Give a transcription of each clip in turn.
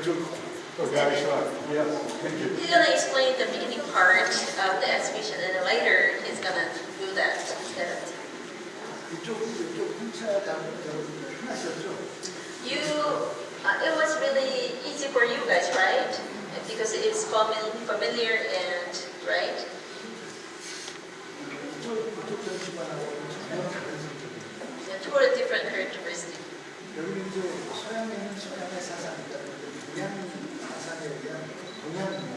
Very short. Yes, thank you. He's gonna explain the beginning part of the exhibition, and then later he's gonna do that instead of. 이쪽 홍차 하나셨죠? You, it was really easy for you guys, right? Because it's familiar and right. 이쪽 전시관하고 전혀 다른 성격이에요. Yeah, totally different characteristic. 여기는 이제 서양에는 서양의 사상이다. 동양 사상에 대한 동양입니다.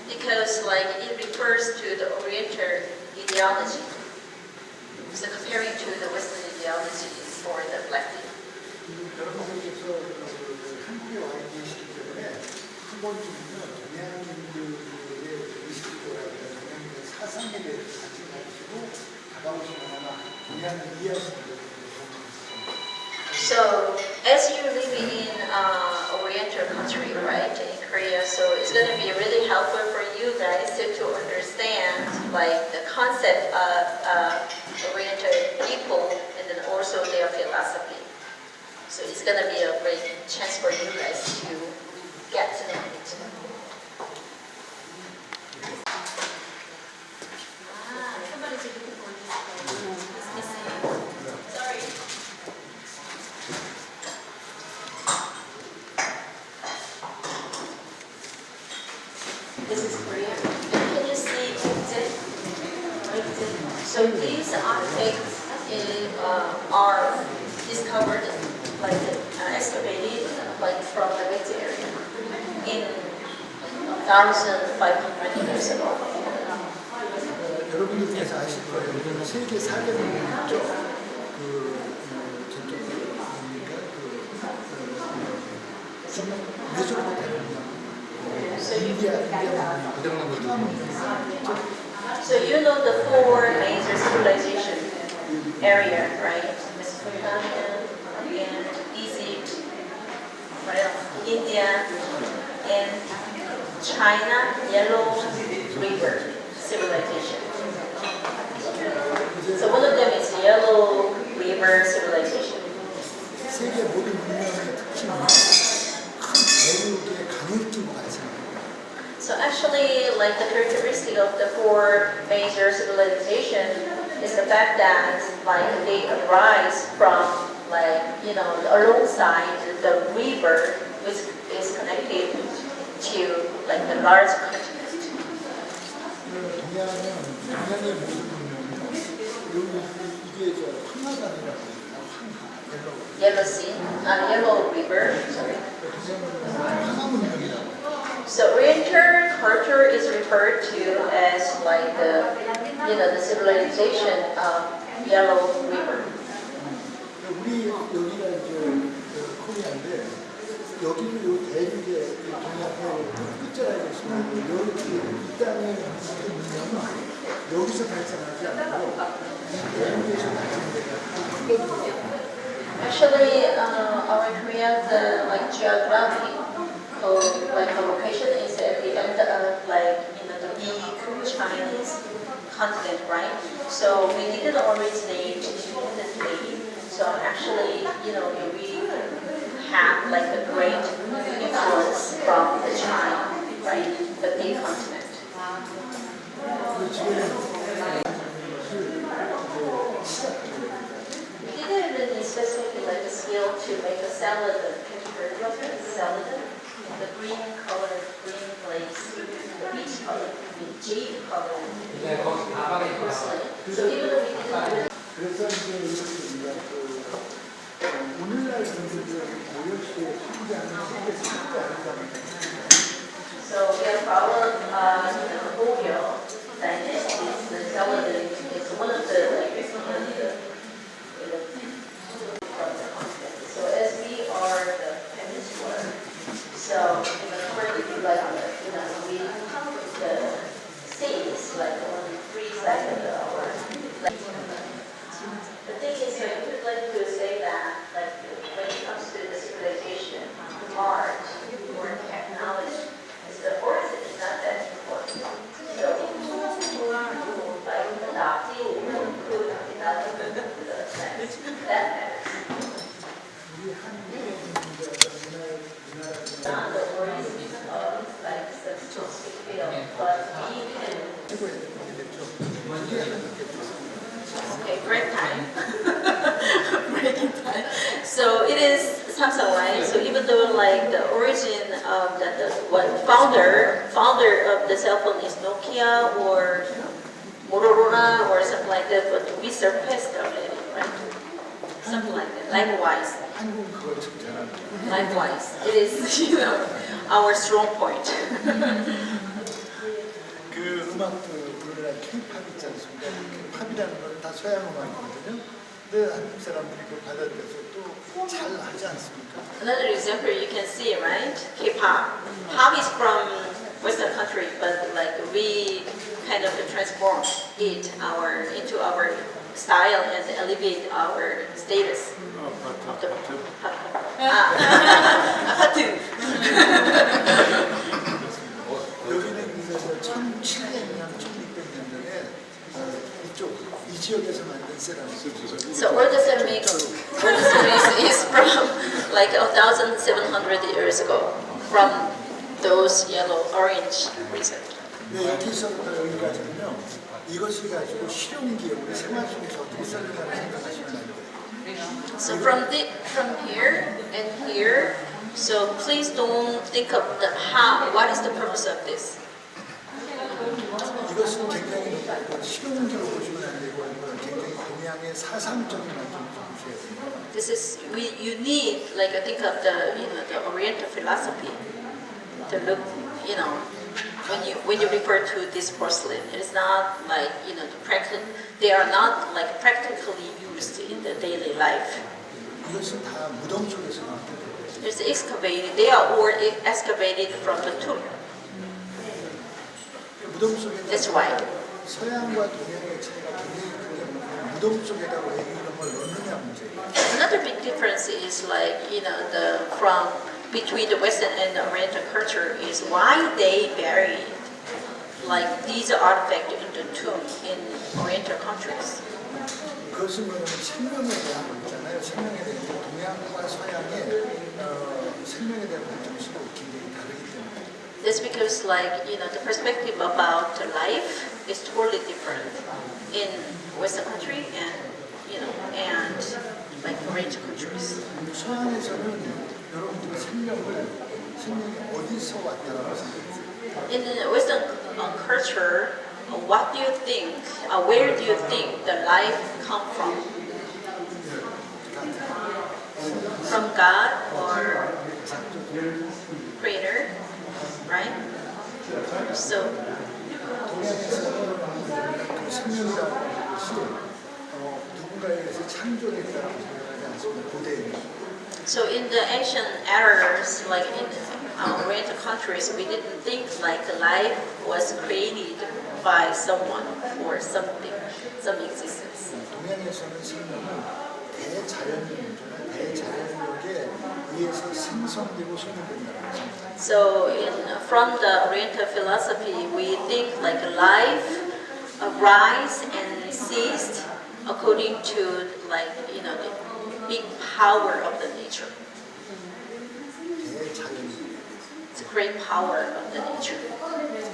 Because like it refers to the Oriental ideology. So comparing to the Western ideology for the Black people. 여러분들께서 한국에 와 계시기 때문에 한 번쯤은 동양인들의 의식이라든가 동양인의 사상에 대해서 같이 가지고 다가오시거나 동양을 이해하시는 분들이 So as you're living in Oriental country, right, in Korea, so it's going to be really helpful for you guys to understand like the concept of Oriental people and then also their philosophy. So it's going to be a great chance for you guys to get to know it. Somebody's looking for this. It's missing. Sorry. This is Korea. Can you see LinkedIn? So these artifacts are discovered, like excavated, like from the Red area in 1,500 years ago. 여러분들께서 아실 거예요. 세계 400년 있죠. 저쪽 뭡니까? 메소포타미아, 인디아 So you know the four major civilization area, right? Mesopotamia and Egypt, what else? India and China, Yellow River civilization. So one of them is Yellow River civilization. 세계 모든 문명의 특징은 큰 대륙의 강을 끼고 발생합니다. So actually, like the characteristic of the four major civilization is the fact that like they arise from like alongside the river which is connected to like the large continent. 동양의 모든 문명은 이게 황하단이라고 합니다. 황하, Yellow Sea, Yellow River. Sorry. 황하 문명이라고. So Oriental culture is referred to as like the civilization of Yellow River. 우리 여기가 이제 코리아인데 여기는 요 대륙의 동양의 끝자락에 있습니다. 여기 이 땅의 문명은 여기서 발생하지 않고 이 대륙에서 발생되는 Actually, our Korea, the like geography, like the location is at the end of like the big Chinese continent, right? So we didn't originate independently. So actually, we have like a great influence from the China, right? The big continent. We didn't really specifically like a skill to make a salad, salad, the green color, green glaze, the peach color, the jade color. So even though we didn't. 그래서 이제 이렇게 오늘날 분들은 고려시대에 성장하는 세계 쉽지 않다는 So we have problem in the Goryeo dynasty. The salad is one of the like from the continent. So as we are the peninsula, so currently like we the states like on three sides of our. The thing is, I would like to say that, like, when it comes to the civilization, art, or technology, the origin is not that important. So, like, adopting food that matters. 우리 한국의 문화가 Not the Samsung, right? So even though like the origin of what founder of the cell phone is Nokia or Motorola or something like that, but we surpassed already, right? Something like that. Likewise, 한국은 그걸 참 잘합니다. likewise, it is our strong point. 그 음악 우리나라 K-팝 있지 않습니까? 팝이라는 건 다 서양 음악이거든요. 근데 한국 사람들이 그 받아들여서 또 잘 하지 않습니까? Another example you can see, right? K-pop. Pop is from Western country, but like we kind of transform it into our style and elevate our status. Of the 아파트. 여기는 그래서 1700년, 1600년도에 이 지역에서 만든 세라믹. So all the ceramic is from like 1,700 years ago, from those yellow orange reason. 네, 여기서부터 여기까지는요. 이것을 가지고 실용기업으로 생활 속에서 어떻게 쓰는가를 생각하시면 안 돼요. So from here and here, so please don't think of what is the purpose of this. 이것은 굉장히 실용적으로 보시면 안 되고 굉장히 동양의 사상적인 관점을 보셔야 됩니다. This is you need like I think of the the Oriental philosophy to look when you refer to this porcelain, it's not like they are not like practically used in the daily life. 이것은 다 무덤 속에서 나왔기 때문에 It's excavated. They are all excavated from the tomb. 무덤 속에 That's why. 서양과 동양의 차이가 굉장히 큰 게 무덤 속에다가 왜 이런 걸 넣느냐 문제예요. Another big difference is like from between the Western and the Oriental culture is why they buried like these artifacts in the tomb in Oriental countries. 그것은 뭐냐면 생명에 대한 거 있잖아요. 생명에 대한 동양과 서양의 생명에 대한 관점수도 굉장히 다르기 때문에. That's because like the perspective about life is totally different in Western country and and like Oriental countries. 서양에서는 여러분들의 생명이 어디서 왔다라고 생각해요? In the Western culture, what do you think? Where do you think the life come from? From God or Creator, right? So 동양에서는 그 생명이라는 것이 누군가에 의해서 창조됐다고 생각하지 않습니다. 고대에는. So in the ancient eras, like in Oriental countries, we didn't think like life was created by someone or something, some existence. 동양에서는 생명은 대자연력에 의해서 생성되고 소멸된다고 생각합니다. So from the Oriental philosophy, we think like life arise and ceased according to like the big power of the nature. It's a great power of the nature.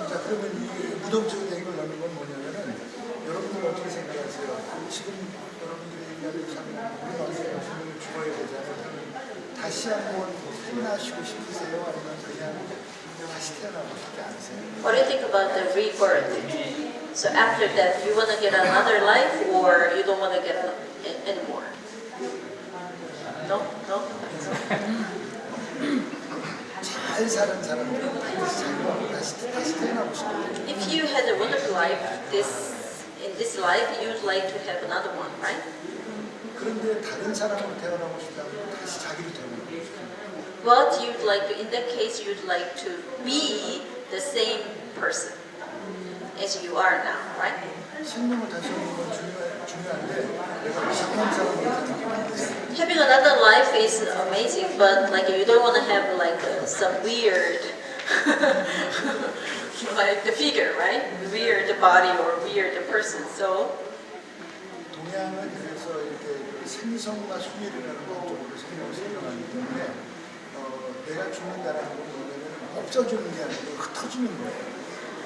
자, 그러면 이 무덤 속에 이걸 넣는 건 뭐냐면은 여러분들 어떻게 생각하세요? 지금 여러분들이 얘기하는 참 우리 언제 분명히 죽어야 되잖아요. 다시 한번 태어나시고 싶으세요? 아니면 그냥 다시 태어나고 싶지 않으세요? What do you think about the rebirth? So after that, you want to get another life or you don't want to get anymore? No? 잘 사는 사람들은 다시 태어나고 싶어요. If you had a wonderful life in this life, you'd like to have another one, right? 그런데 다른 사람으로 태어나고 싶다면 다시 자기로 태어나고 싶어요. But you'd like to, in that case, you'd like to be the same person as you are now, right? 생명을 다시 얻는 건 중요한데 내가 이상한 사람으로 태어나는 게 아니잖아요. Having another life is amazing, but like you don't want to have like some weird, like the figure, right? Weird body or weird person. So 동양은 그래서 이렇게 생성과 소멸이라는 관점으로 생명을 설명하기 때문에 내가 죽는다는 건 뭐냐면 없어지는 게 아니고 흩어지는 거예요.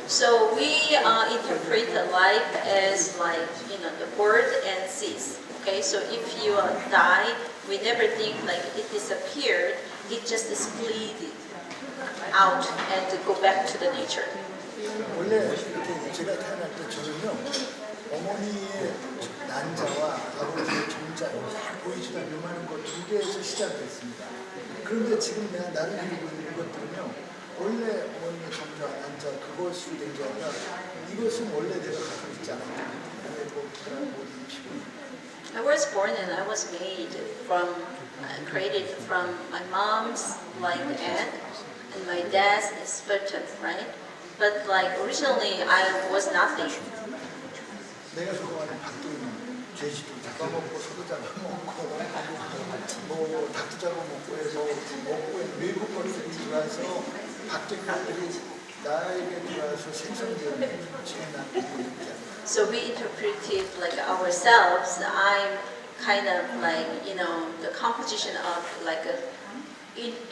So we interpret the life as like the birth and cease. Okay, so if you die, we never think like it disappeared. It just split out and go back to the nature. 원래 이렇게 제가 태어날 때 저는요 어머니의 난자와 아버지의 정자 다 보이지도 않는 요만한 거 두 개에서 시작됐습니다. 그런데 지금 내가 나를 이루고 있는 것들은요 원래 어머니의 정자, 난자 그것이 된 게 아니라 이것은 원래 내가 갖고 있지 않았다. 모든 피부. I was born and I was made from, created from my mom's like egg and my dad's sperm, right? But like originally I was nothing. 내가 좋아하는 박도는 돼지도 잡아먹고 소도 잡아먹고 뭐 닭도 잡아먹고 해서 먹고 외국 것들이 들어와서 바뀐 것들이 나에게 들어와서 생성되는 지금 나는 So we interpreted like ourselves. I'm kind of like, you know, the composition of like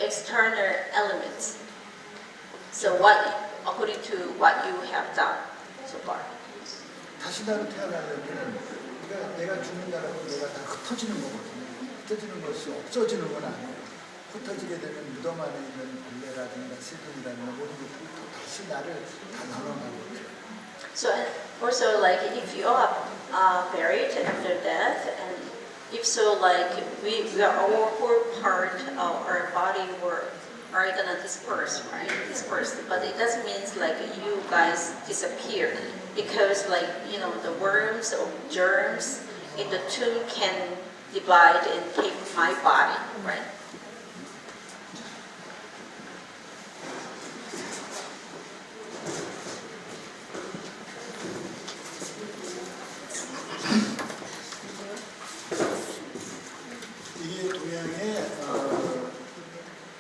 external elements. So what, according to what you have done so far. 다시 나로 태어나려면 그러니까 내가 죽는다라고 내가 다 흩어지는 거거든요. 흩어지는 것이 없어지는 건 아니에요. 흩어지게 되면 무덤 안에 있는 벌레라든가 세균이라든가 모든 것들이 또 다시 나를 다 나눠나거든요. So also like if you are buried after death, and if so like we are our whole part of our body are gonna disperse, right? Disperse, but it doesn't mean like you guys disappear because like you know the worms or germs in the tomb can divide and take my body, right? 이게 동양의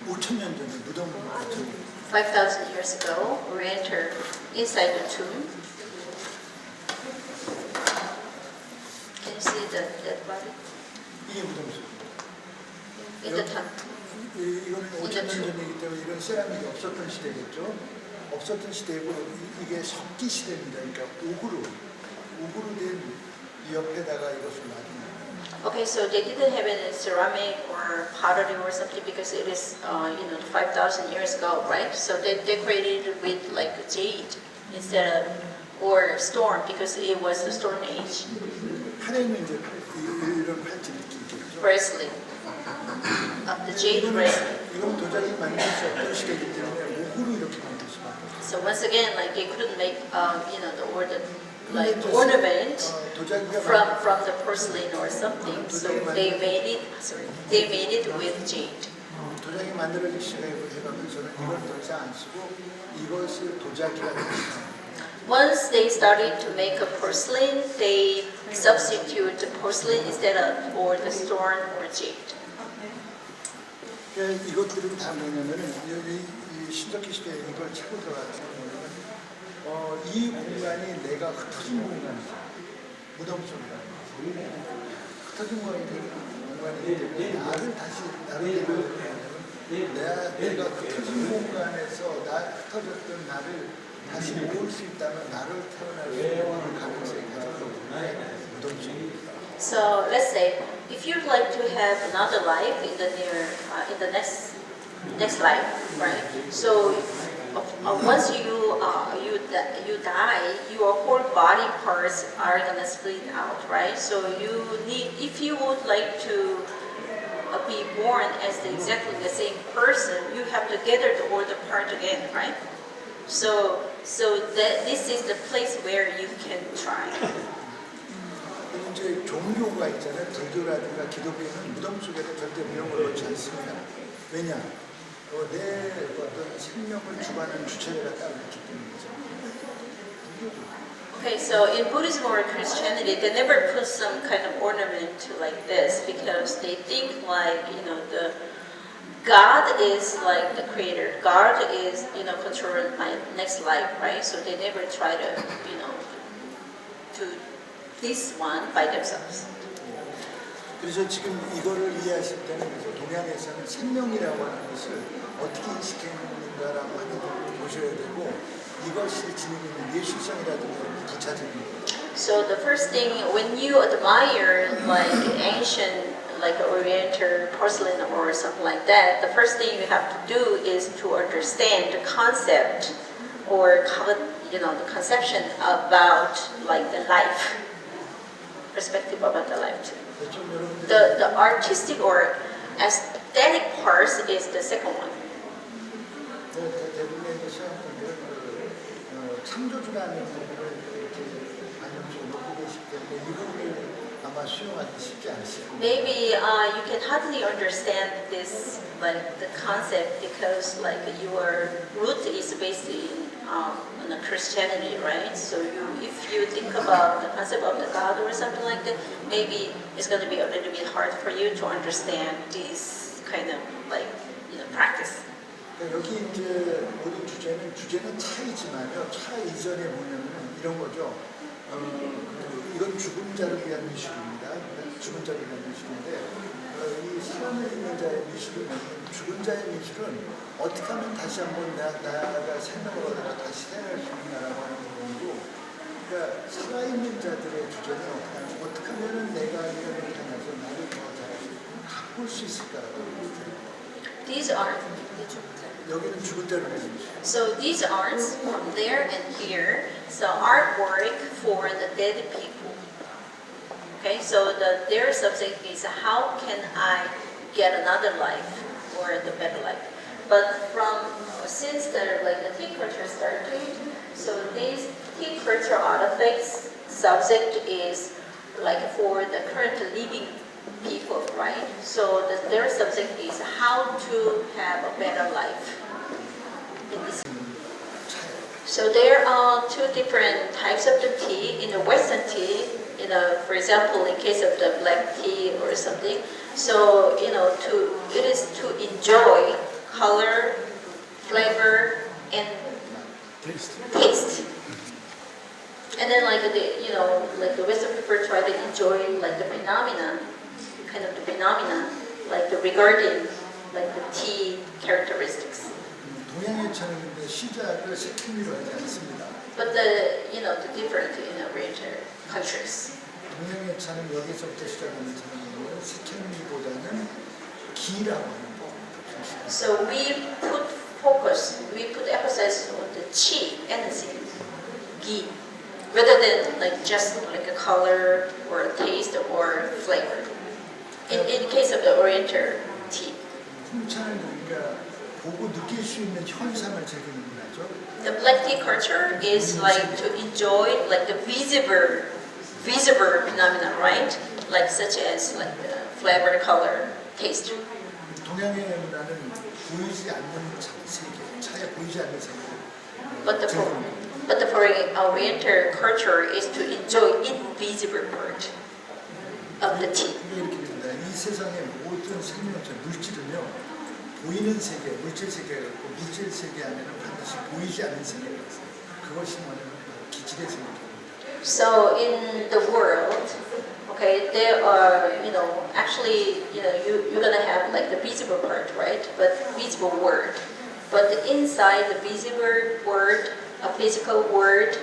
5,000년 전에 무덤 5,000 years ago, we entered inside the tomb. Can you see the dead body 이게 무덤 속. in the tomb? 이거는 5,000년 전이기 때문에 이건 세라믹이 없었던 시대겠죠. 없었던 시대고 이게 석기 시대입니다. 그러니까 옥으로 된 이 옆에다가 이것을 놔줍니다. Okay, so they didn't have any ceramic or pottery or something because it is, 5,000 years ago, right? So they decorated it with like jade instead of, or stone because it was the stone age. 팔에는 이제 이런 팔찌를 끼겠죠. Bracelet, the jade bracelet. 이건 도자기 만들 수 없던 시대이기 때문에 옥으로 이렇게 만들 수밖에 없어요. So once again, like they couldn't make, like ornament from the porcelain or something. So they made it with jade. 도자기 만들어질 시간에 해가면서는 이걸 더 이상 안 쓰고 이것을 도자기라고 합니다. Once they started to make a porcelain, they substitute the porcelain instead of or the stone or jade. 그러니까 이것들은 다 뭐냐면은 이 신석기 시대에 이걸 찾고 들어갔던 거는 이 공간이 내가 흩어진 공간이죠. 무덤 속이라. 흩어진 공간이기 때문에 나를 다시 내가 흩어진 공간에서 흩어졌던 나를 다시 모을 수 있다면 나를 태어날 수 있는 가능성이 가장 높은데 무덤 속입니다. So let's say if you'd like to have another life in the next life, right? So once you die, your whole body parts are gonna split out, right? So if you would like to be born as exactly the same person, you have to gather all the part again, right? So that this is the place where you can try. 이제 종교가 있잖아요. 불교라든가 기독교는 무덤 속에서 절대 명을 놓지 않습니다. 왜냐? 내 어떤 생명을 주관하는 주체가 따로 있기 때문이죠. Okay, so in Buddhism or Christianity, they never put some kind of ornament like this because they think like, the God is like the creator. God is, controlling my next life, right? So they never try to, to this one by themselves. 그래서 지금 이거를 이해하실 때는 그래서 동양에서는 생명이라고 하는 것을 어떻게 인식했는가라고 하는 걸 보셔야 되고 이것이 지니고 있는 예술성이라든가 부차적인 것 So the first thing, when you admire like ancient, like Oriental porcelain or something like that, the first thing you have to do is to understand the concept or the conception about like the life, perspective about the life too. 좀 여러분들이 The artistic or aesthetic part is the second one. 대부분의 시험분들은 창조주라는 부분을 이렇게 반영적으로 놓고 계시기 때문에 이 부분을 아마 수용하기 쉽지 않으실 겁니다. Maybe you can hardly understand this like the concept because like your root is based in Christianity, right? So if you think about the concept of the God or something like that, maybe it's going to be a little bit hard for you to understand this kind of like practice. 여기 이제 모든 주제는 차이지만요. 차 이전에 뭐냐면 이런 거죠. 이건 죽은 자를 위한 미술입니다. 죽은 자를 위한 미술인데 이 살아있는 자의 미술은 죽은 자의 미술은 어떻게 하면 다시 한번 나가 생명을 얻어서 다시 살아날 수 있냐라고 하는 부분이고, 그러니까 살아있는 자들의 주제는 어떻게 하면 내가 이런 타면서 나를 더 잘 가꿀 수 있을까라고 합니다. These are 여기는 죽은 자를 위한 미술. so these arts from there and here, so artwork for the dead people. Okay, so their subject is how can I get another life or the better life. But since the tea culture started, so these tea culture artifacts subject is like for the current living people, right? So their subject is how to have a better life. So there are two different types of the tea. In the Western tea, for example, in case of the black tea or something, so it is to enjoy color, flavor, and taste. And then like the Western people try to enjoy like the phenomena, like regarding like the tea characteristics. 동양의 차는 근데 시작을 색풍미로 하지 않습니다. But the different Oriental countries. 동양의 차는 여기서부터 시작하는 차는 색향미보다는 기라고 하는 거. So we put emphasis on the qi, energy, gi, rather than like just like a color or a taste or flavor. In case of the Oriental tea. 홍차는 우리가 보고 느낄 수 있는 현상을 즐기는 문화죠. The black tea culture is like to enjoy like the visible phenomena, right? Like such as like the flavor, color, taste. 동양의 문화는 보이지 않는 세계, 차에 보이지 않는 세계. But the Oriental culture is to enjoy invisible part of the tea. 이게 이렇게 됩니다. 이 세상의 모든 생명체, 물질은요. 보이는 세계, 물질 세계가 있고 물질 세계 안에는 반드시 보이지 않는 세계가 있어요. 그것이 뭐냐면 기질의 세계입니다. So in the world, okay, there are actually you're gonna have like the visible part, right? But visible world. But inside the visible world, a physical world,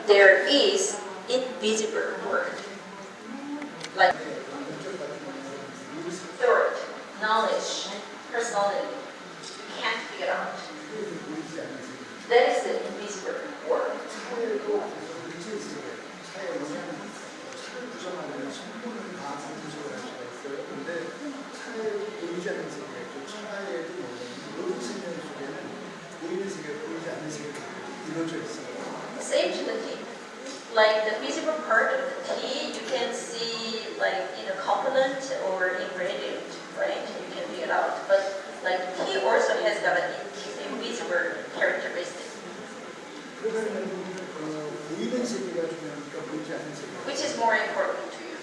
there is invisible world. Like third, knowledge. Personality, you can't figure out. That is the invisible world. 물질 세계, 차의 영향은 차를 구성하는 성분을 다 분석을 할 수가 있어요. 그런데 차에 보이지 않는 세계, 또 차의 모든 생명 속에는 보이는 세계, 보이지 않는 세계가 이루어져 있어요. Same to the tea. Like the visible part of the tea, you can see like component or ingredient, right? You can figure it out. But like tea also has got an invisible characteristic. 그러면 보이는 세계가 중요하니까 보이지 않는 세계. Which is more important to you?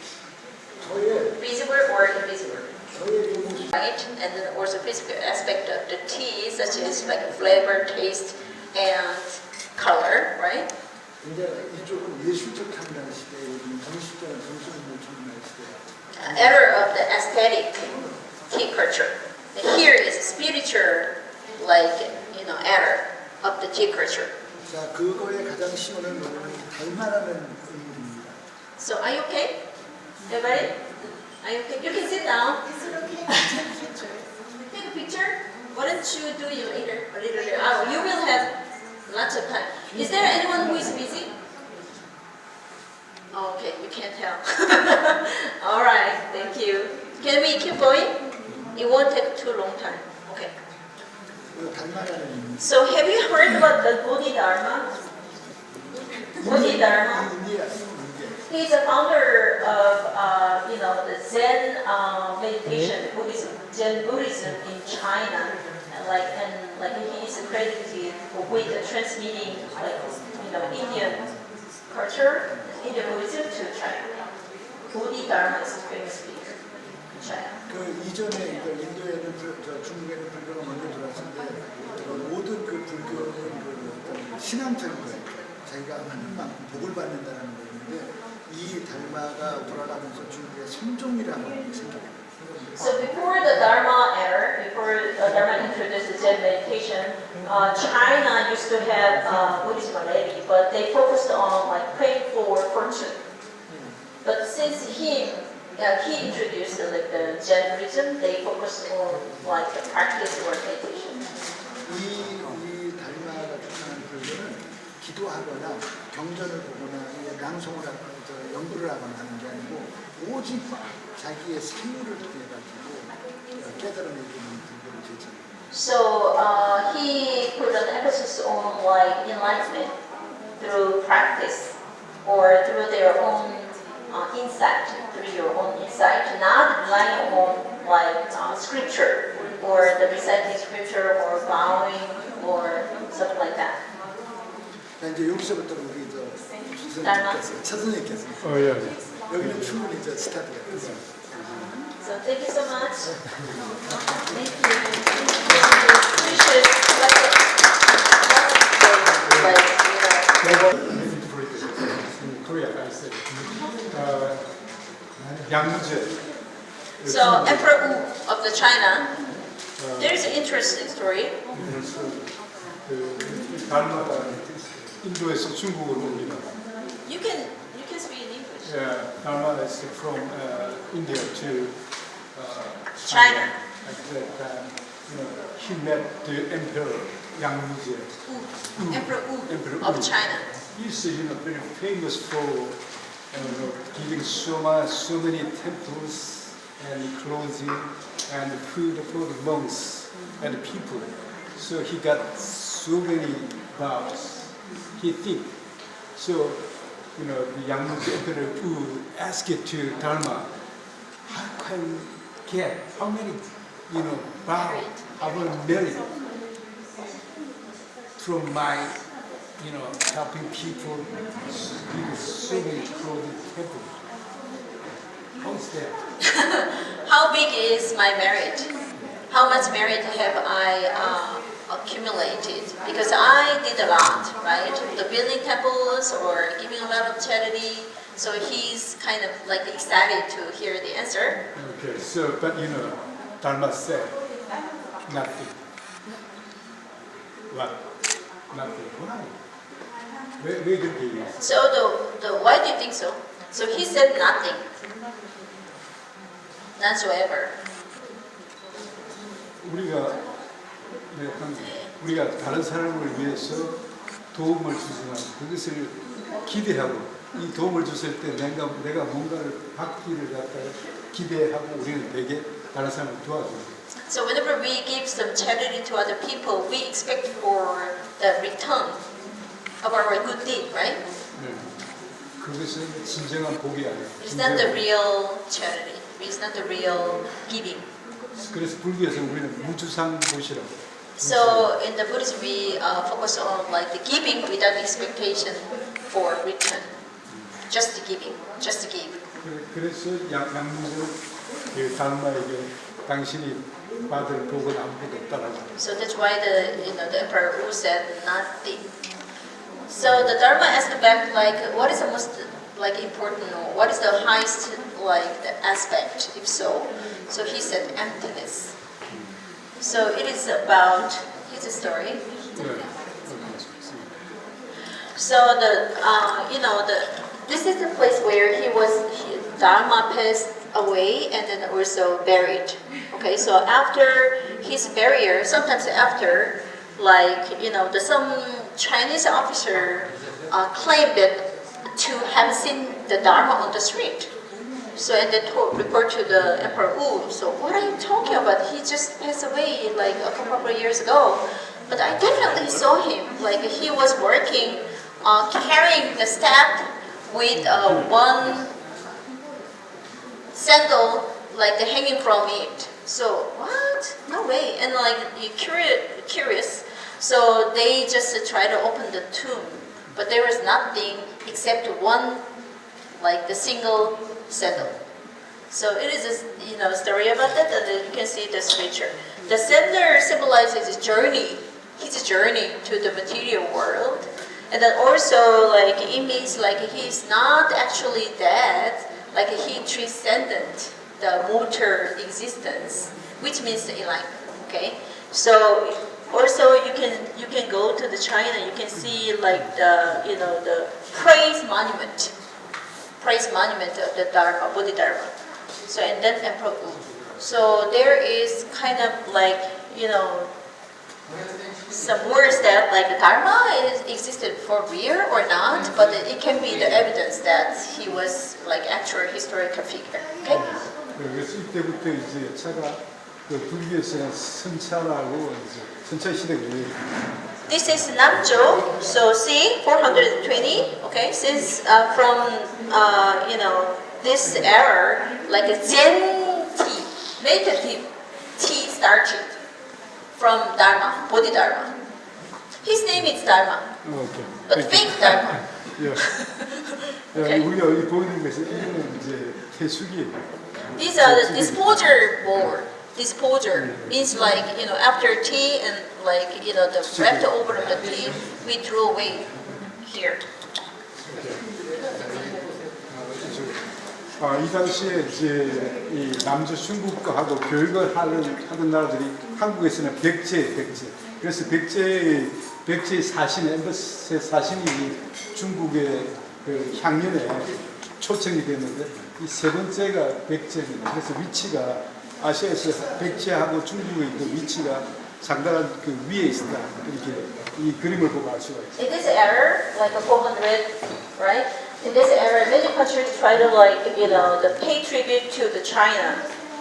저의 Visible or invisible? 저의 모습. Right? And then also physical aspect of the tea, such as like flavor, taste, and color, right? 이제 이쪽은 예술적 탐란 시대에 정신적인 탐란 시대. Era of the aesthetic tea culture. And here is spiritual, like era of the tea culture. 자, 그거에 가장 시원한 노래는 달마라는 의미입니다. So are you okay? Everybody? Are you okay? You can sit down. Is it okay to take a picture? Take a picture. Why don't you do it later? A little later. Oh, you will have lots of time. Is there anyone who is busy? Okay, you can't tell. All right, thank you. Can we keep going? It won't take too long time. Okay. 그 달마라는 So have you heard about the Bodhidharma? Bodhidharma. 인디아. He's a founder of, the Zen meditation, Buddhism, Zen Buddhism in China, and he is credited with transmitting, Indian culture, Indian Buddhism to China. Bodhidharma is a famous speaker in China. 그 이전에 인도에는 중국에는 불교가 먼저 들어왔는데 모든 그 불교는 그 신앙적인 거예요. 자기가 하는 만큼 복을 받는다는 거였는데 이 달마가 돌아가면서 중국의 성종이라는 게 생겨요. So before the Dharma era, before Dharma introduced Zen meditation, China used to have Buddhism already, but they focused on praying for fortune. But since he introduced the Zen Buddhism, they focused on the practice or meditation. 이 달마가 주장하는 불교는 기도하거나 경전을 보거나 낭송을 하거나 연구를 하거나 하는 게 아니고 오직 자기의 생물을 통해 가지고 깨달음을 이루는 불교를 제시합니다. So he put an emphasis on enlightenment through practice or through their own insight, through your own insight, not relying on scripture or the reciting scripture or bowing or something like that. 이제 여기서부터 우리 첫 선생님께서 예. 여기는 충분히 이제 스타트가 됐어요. So thank you so much. Thank you. We should In Korea, I said. 양무제. So Emperor Wu of the China, there's an interesting story. 그래서 그 달마가 인도에서 중국으로 옵니다. You can speak in English. Yeah, Dharma is from India to China. At that time, he met the Emperor Yangmuje. Emperor Wu Emperor of Wu. China. He's very famous for giving so many temples and clothing and food for the monks and people. So he got so many vows. He think so. The young Emperor Wu asked to Dharma, how can get how many vows I will merit from my helping people, giving so many clothing temples. How is that? How big is my merit? How much merit have I accumulated? Because I did a lot, right? The building temples or giving a lot of charity. So he's kind of excited to hear the answer. Okay, so but Dharma said nothing. What? Nothing. Why? Where did he? So the why do you think so? So he said nothing. Whatsoever. 우리가 다른 사람을 위해서 도움을 주지만 그것을 기대하고 이 도움을 줬을 때 내가 뭔가를 받기를 갖다가 기대하고 우리는 되게 다른 사람을 도와줍니다. So whenever we give some charity to other people, we expect for the return of our good deed, right? 네. 그것은 진정한 복이 아니에요. It's not the real charity. It's not the real giving. 그래서 불교에서 우리는 무주상 도시라고. So in the Buddhism, we focus on the giving without expectation for return. Just giving, just to give. 그래서 양무는 달마에게 당신이 받을 복은 아무것도 없다라고. So that's why the Emperor Wu said nothing. So the Dharma asked back what is the most important, or what is the highest the aspect, if so? So he said emptiness. So it is about his story. 네. So this is the place where Dharma passed away and then also buried. Okay, so after his burial, sometimes after, like, some Chinese officer claimed that to have seen the Dharma on the street. So, and then report to the Emperor Wu. So, what are you talking about? He just passed away like a couple of years ago. But I definitely saw him. Like, he was working, carrying the staff with one sandal, like hanging from it. So, what? No way. And like, you curious. So, they just try to open the tomb. But there was nothing except one, like the single sandal. So it is a story about that, and then you can see this picture. The sandal symbolizes his journey to the material world, and then also like it means like he's not actually dead, like he transcended the mortal existence, which means the enlightenment. Okay, so also you can go to the China, you can see like the praise monument of the Dharma, Bodhidharma. So, and then Emperor Wu. So there is kind of like, some words that like the Dharma existed for real or not, but it can be the evidence that he was like actual historical figure. Okay? 그래서 이때부터 이제 차가 그 불교에서는 선차라고 이제 선차 시대가 유행입니다. This is Namjo. So see, 420. Okay, since from this era, like a Zen tea, meditative tea started from Dharma, Bodhidharma. His name is Dharma, 오케이. but fake Dharma. 예. Okay. 우리가 여기 보이는 것은 이거는 이제 태수기예요. These are the disposer board. Disposer means like after tea and like the leftover of the tea we throw away here. 이 당시에 이제 이 남조 중국하고 교육을 하던 나라들이 한국에서는 백제. 그래서 백제의 사신, 엠버스의 사신이 중국의 그 향연에 초청이 됐는데 이 세 번째가 백제입니다. 그래서 위치가 아시아에서 백제하고 중국의 그 위치가 상당한 그 위에 있다. 이렇게 이 그림을 보고 알 수가 있어요. In this era, like a 400, right? In this era, many countries try to to pay tribute to the China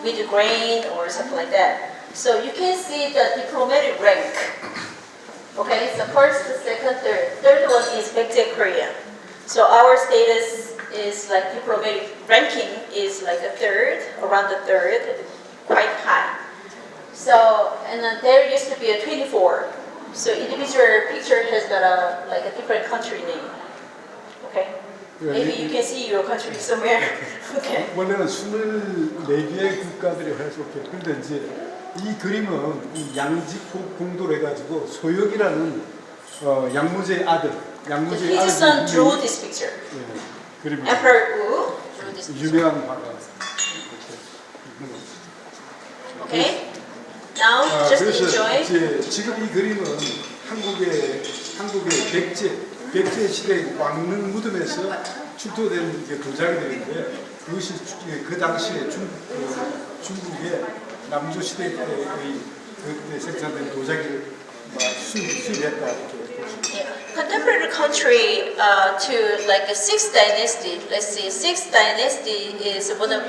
with grain or something like that. So you can see the diplomatic rank. Okay, so first, second, third. Third one is Baekje Korea. So our status is like diplomatic ranking is like a third, around the third, quite high. So, and then there used to be a 24. So individual picture has got a different country name. Okay? Maybe you can see your country somewhere. Okay. 원래는 24개의 국가들이 활속해. 그런데 이제 이 그림은 이 양직 공도를 해가지고 소혁이라는 양무제의 아들, His son drew this picture. 그림을 Emperor Wu drew this picture. 유명한 화가. Okay. Now just 그래서 enjoy. 이제 지금 이 그림은 한국의 백제 시대 왕릉 무덤에서 출토된 게 도자기 되는데 그것이 그 당시에 중국의 남조 시대 때의 그때 생산된 도자기를 수입했다 이렇게. Yeah. Contemporary country to like a sixth dynasty. Let's see, sixth dynasty is one of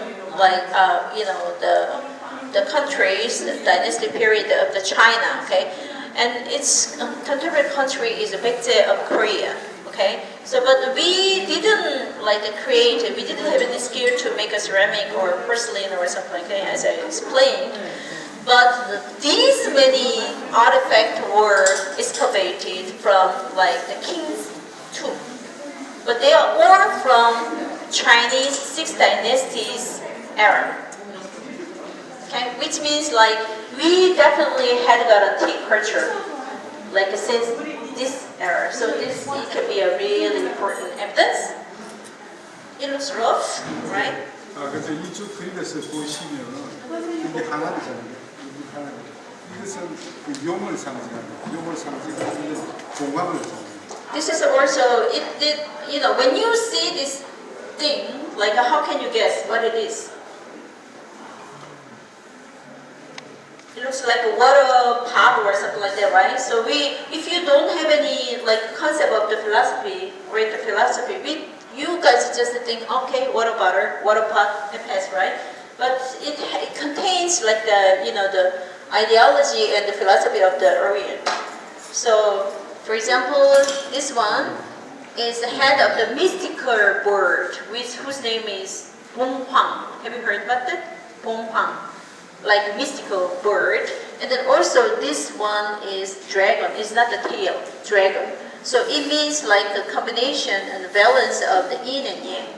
the countries, the dynasty period of the China. Okay, and its contemporary country is Baekje of Korea. Okay, so but we didn't we didn't have any skill to make a ceramic or porcelain or something like that, as I explained. But these many artifacts were excavated from the king's tomb. But they are all from Chinese 6th dynasty's era. Okay, which means we definitely had got a tea culture since this era. So this can be a really important evidence. It looks rough, right? 그래서 이쪽 그림에서 보시면 이게 항아리잖아요. 이것은 용을 상징합니다. 용을 상징하는 공감을 상징합니다. This is also when you see thing, like how can you guess what it is? It looks like a water pot or something like that, right? So if you don't have any like concept of the philosophy, read the philosophy, you guys just think, okay, water bottle, water pot, and pass, right? But it contains like the the ideology and the philosophy of the Orient. So, for example, this one is the head of the mystical bird, whose name is Bong Huang. Have you heard about that? Bong Huang, like mystical bird. And then also this one is dragon. It's not the tail, dragon. So it means like the combination and the balance of the yin and yang.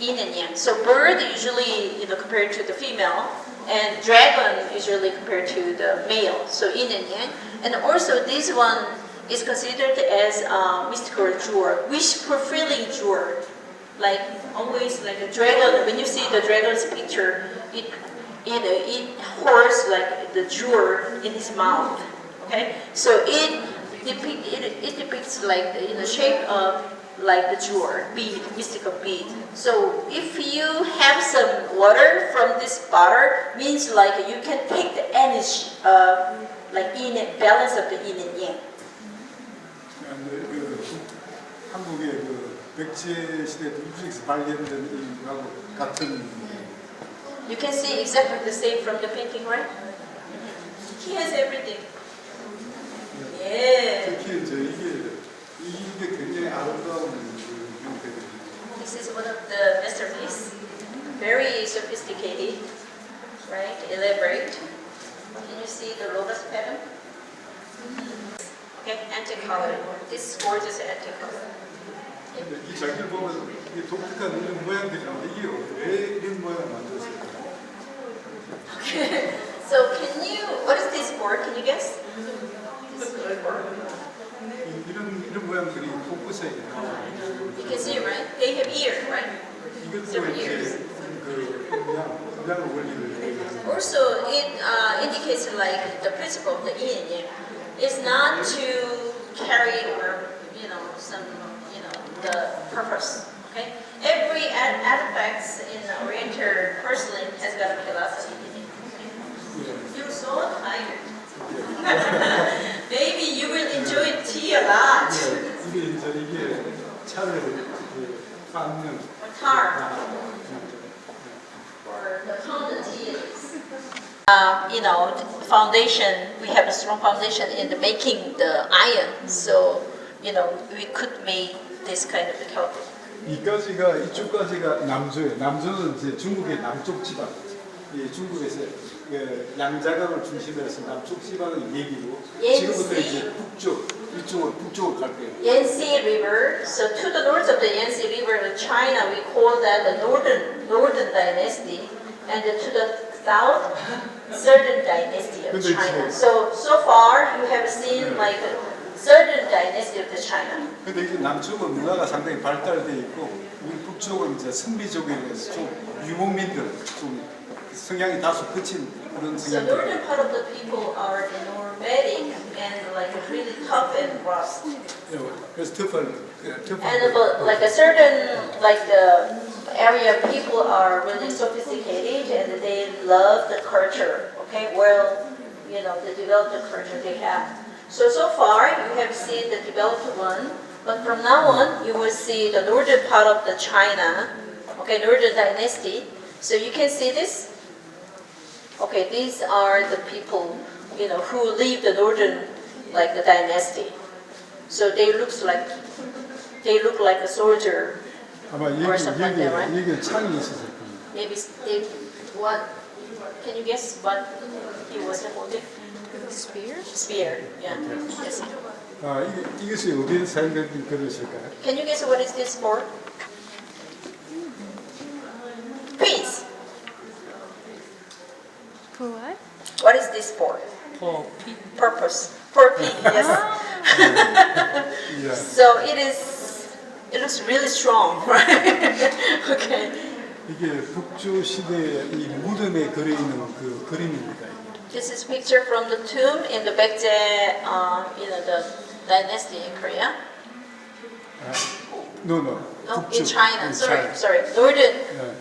Yin and yang. So bird usually compared to the female, and dragon usually compared to the male. So yin and yang. And also this one is considered as a mystical jewel, wish fulfilling jewel. Like always, like a dragon. When you see the dragon's picture, it holds like the jewel in his mouth. Okay, so it depicts like in the shape of like the jewel bead, mystical bead. So if you have some water from this bottle, means like you can take the energy of like yin and balance of the yin and yang. 한국의 그 백제 시대 일주에서 발견된 이하고 같은. You can see exactly the same from the painting, right? He has everything. Yeah. 특히 이게 굉장히 아름다운 형태거든요. This is one of the masterpieces. Very sophisticated, right? Elaborate. Can you see the lotus pattern? Okay, antique color. This is gorgeous antique color. 이 작品보면 이 독특한 이런 모양들이 나오는데 이게 왜 이런 모양을 만들었을까요? Okay. So what is this for? Can you guess? 이런 모양들이 포커스에 나와요. You can see, right? They have ears, right? 이것도 Different 이제 ears. 그 음양 원리를 Also, it indicates like the principle of the yin and yang. It's not to carry or some the purpose. Okay, every artifact in Oriental porcelain has got a philosophy in it. You're so tired. Maybe you will enjoy tea a lot. 이게 차를 빻는 Or tar. Or the pounded tea. Foundation. We have a strong foundation in the making the iron. So we could make this kind of cup. 이까지가 이쪽까지가 남조예요. 남조는 이제 중국의 남쪽 지방. 이 중국에서 그 양자강을 중심으로 해서 남쪽 지방을 얘기고 지금부터 이제 북쪽으로 갈 거예요. Yangtze River. So to the north of the Yangtze River in China, we call that the northern dynasty, and to the south, southern dynasty of China. So far you have seen like the southern dynasty of the China. 근데 이제 남쪽은 문화가 상당히 발달돼 있고 우리 북쪽은 이제 선비족에서 좀 유목민들 좀 성향이 다소 거친 그런 So 성향들. northern part of the people are the nomadic and like really tough and rough. 그래서 터프한. And but like a certain like the area people are really sophisticated and they love the culture. Okay, well, they develop the culture they have. So far you have seen the developed one, but from now on you will see the northern part of the China. Okay, northern dynasty. So you can see this. Okay, these are the people who live the northern like the dynasty. So they look like a soldier. 아마 Or something like that, right? 여기 창이 있었을 겁니다. Maybe what? Can you guess what he was holding? Spear? Spear. Yeah. Yes. 이것이 어디에 사용된 그릇일까요? Can you guess what is this for? Please. For what? What is this for? For Purpose. For pig. Yes. yeah. So it looks really strong, right? Okay. 이게 북조 시대의 이 무덤에 그려 있는 그 그림입니다. This is picture from the tomb in the Baekje, the dynasty in Korea. No. Oh, 북쪽, in China. in Sorry, China. sorry. Northern, 예.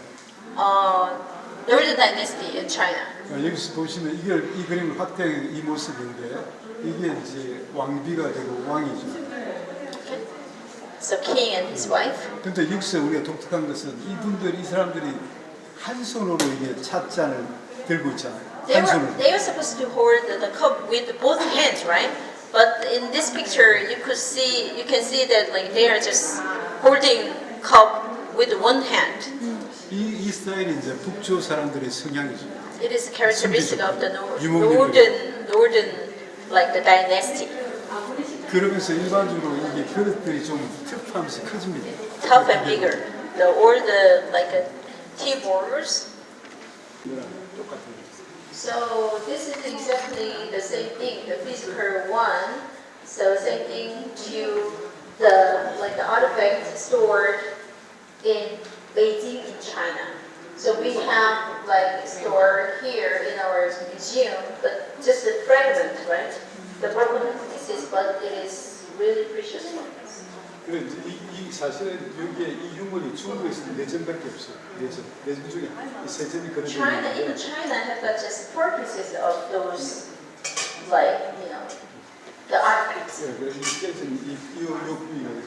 Northern Dynasty in China. 여기서 보시면 이 그림 확대의 이 모습인데 이게 이제 왕비가 되고 왕이죠. Okay. So king and his wife. 근데 여기서 우리가 독특한 것은 이 사람들이 한 손으로 이게 찻잔을 들고 있잖아요. 한 손으로. They were supposed to hold the cup with both hands, right? But in this picture, you can see that like they are just holding cup with one hand. 이 스타일이 이제 북조 사람들의 성향이죠. It is characteristic of the 유목민들. northern, like the dynasty. 그러면서 일반적으로 이게 그릇들이 좀 특화하면서 커집니다. Tough and bigger. Or the like tea bowls. 이거랑 똑같은 거죠. So this is exactly the same thing, the physical one. So same thing to the like the artifact stored in Beijing in China. So we have like stored here in our museum, but just a fragment, right? The broken pieces, but it is really precious ones. 그래 이 사실은 여기에 이 유물이 중국에서 4점밖에 없어요. 4점 중에 이 3점이 그려져 China, even 있는데 China have got just 4 pieces of those, like the artifacts. 예, 그래서 이 깨진 이 부위가 여기 나와요.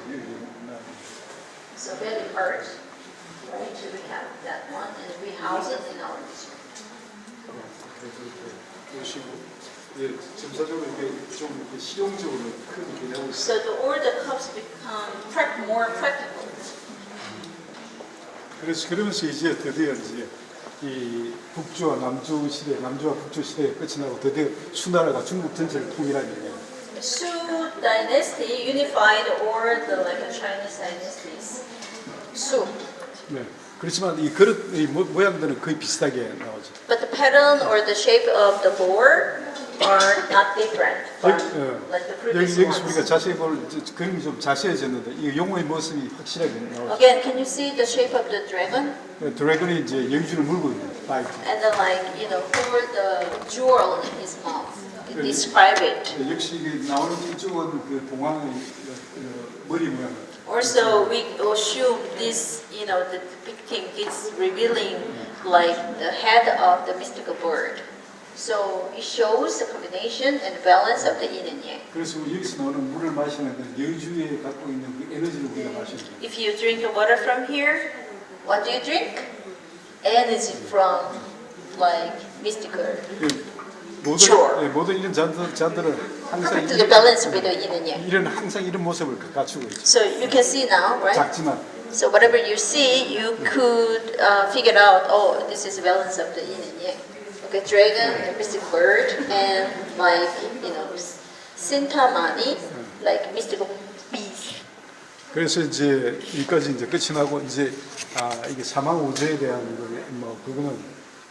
So very hard, right, to have that one and rehouse it in our museum. 그래서 이렇게 보시고 예, 점차적으로 이게 좀 이렇게 실용적으로 크게 변하고 있어요. So all the cups become more practical. 그래서 그러면서 이제 드디어 이제 이 북조와 남조 시대, 남조와 북조 시대가 끝이 나고 드디어 수나라가 중국 전체를 통일한 거예요. Su dynasty unified all the like Chinese dynasties. Su. 네. 그렇지만 이 그릇 이 모양들은 거의 비슷하게 나오죠. But the pattern or the shape of the board are not different from like the previous 여기서 우리가 ones. 자세히 볼 그림이 좀 자세해졌는데 이 용어의 모습이 확실하게 나오죠. Again, can you see the shape of the dragon? 드래곤이 이제 여주를 물고 있는 파이트. And then like, hold the jewel in his mouth. Describe it. 역시 이게 나오는 이쪽은 그 봉황의 머리 모양. Also, we assume this, the depicting is revealing like the head of the mystical bird. So it shows the combination and balance of the yin and yang. 그래서 여기서 나오는 물을 마시는 그 여주에 갖고 있는 그 에너지를 우리가 마시는 거예요. If you drink the water from here, what do you drink? Energy from like mystical. 모든 이런 잔들은 항상 Perfectly balanced with the yin and yang. 항상 이런 모습을 갖추고 있죠. So you can see now, right? 작지만 So whatever you see, you could figure out, oh, this is the balance of the yin and yang. Okay, dragon, mystic bird, and like, Sintamani, like mystical beast. 그래서 이제 여기까지 이제 끝이 나고 이제 이게 사망 오제에 대한 뭐 그거는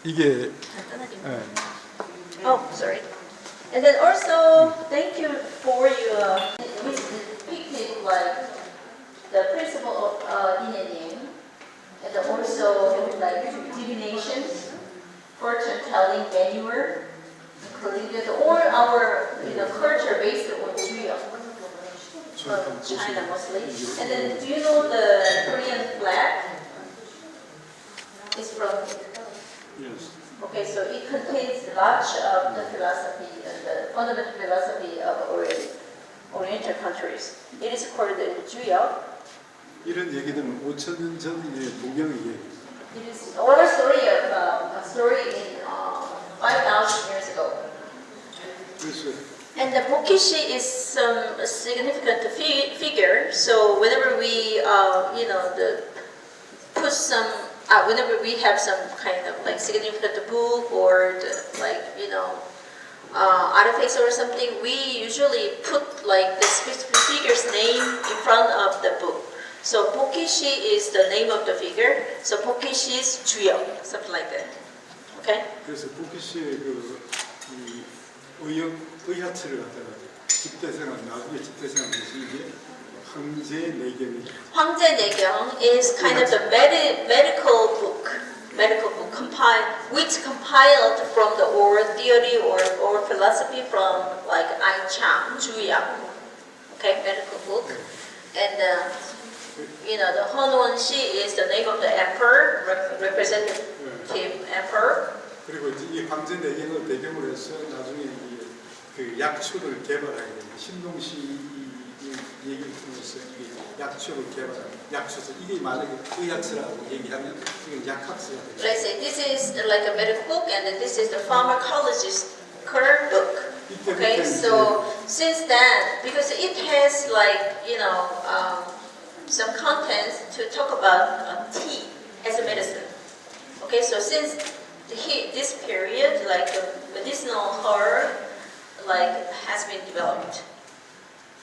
이게 Oh, sorry. And then also, thank you for your, which depicted like the principle of yin and yang, and then also like divination, fortune telling manual, including all our culture based on Juya, from China mostly. And then do you know the Korean flag? It's from. Okay, so it contains much of the philosophy, the fundamental philosophy of Oriental countries. It is called the Juya. 이런 얘기들은 5,000년 전의 동양의 얘기. It is all a story of a story in 5,000 years ago. 그래서 And the Bokishi is some significant figure. So whenever we, put some. Whenever we have some kind of like significant book or artifacts or something, we usually put like the specific figure's name in front of the book. So Bokishi is the name of the figure. So Bokishi is Juyo, something like that. Okay? 그래서 부키시의 이 의하체를 갖다가 집대생활 나중에 집대생활하면서 이게 황제 내경이. Hwangjae Naegyang is kind of the medical book which compiled from the oral theory or philosophy from like Ai Chang, Juyang, okay, medical book, and you know, the Honwon Shi is the name of the emperor, representative emperor. 그리고 이제 이 황제 내경을 배경으로 해서 나중에 그 약초를 개발하게 됩니다. 신동시 이 얘기를 통해서 이 약초를 개발하는 약초서 이게 만약에 의학서라고 얘기하면 이건 약학서가 됩니다. Let's say this is like a medical book and then this is the pharmacologist current book. Okay, so since then, because it has like, you know, some contents to talk about tea as a medicine. Okay, so since this period, like the medicinal herb, like has been developed.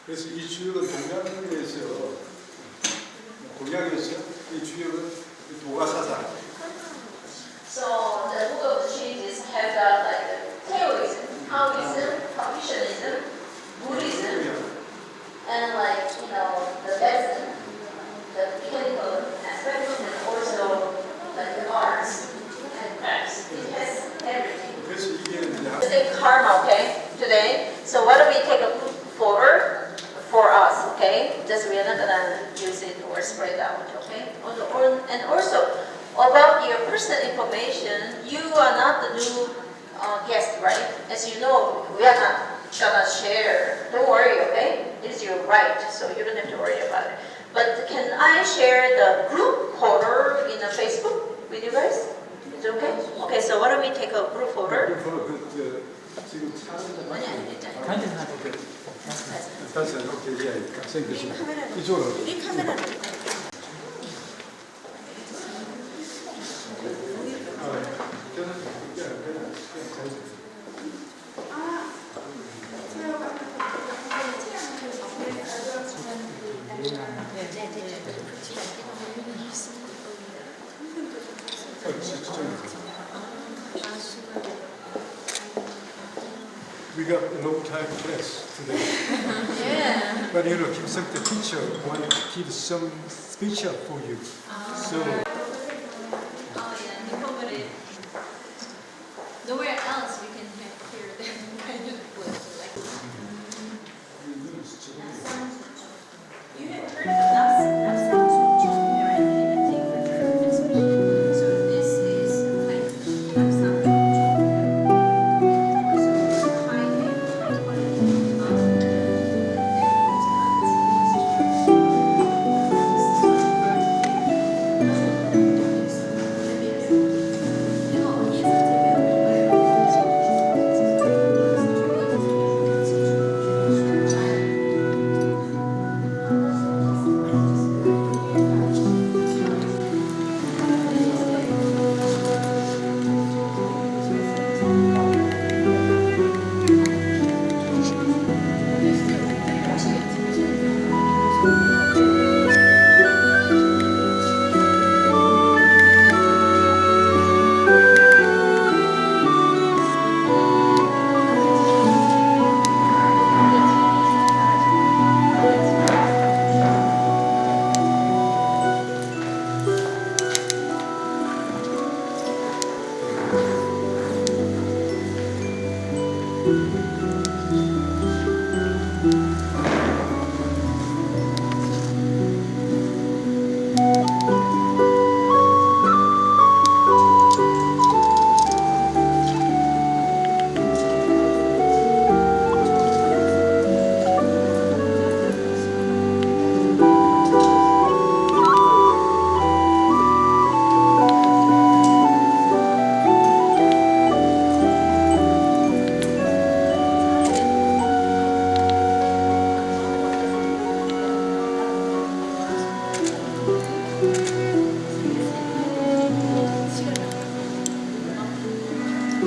그래서 이 주역은 동양에서 이 주역은 도가사상. So the book of the treatise have got like the Taoism, Taoism, Confucianism, Buddhism, and like, you know, the medicine, the mechanical aspect, and also like the arts and crafts. It has everything. 그래서 이게 Let's take karma, okay, today. So why don't we take a group photo for us, okay? Just we're not gonna use it or spread out, okay? And also, about your personal information, you are not the new guest, right? As you know, we are not gonna share. Don't worry, okay? It is your right, so you don't have to worry about it. But can I share the group photo in the Facebook with you guys? Is it okay? Okay, so why don't we take a group photo? 지금 차는 아니, 아니, 괜찮아요. 다시 이렇게 얘기하니까 선생님 이쪽으로. 우리 카메라로. We got a long time class today. Yeah. But you know, Kim Seok, the teacher, wanted to give some speech for you. So Oh yeah, the company. Nowhere else we can hear them kind of like. You have heard of Napsang right? Anything for her speech. So this is like Napsang also high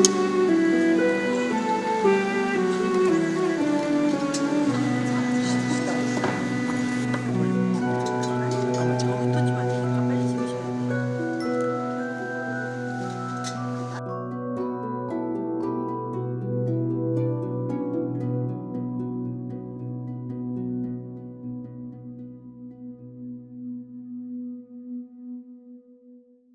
Thank you.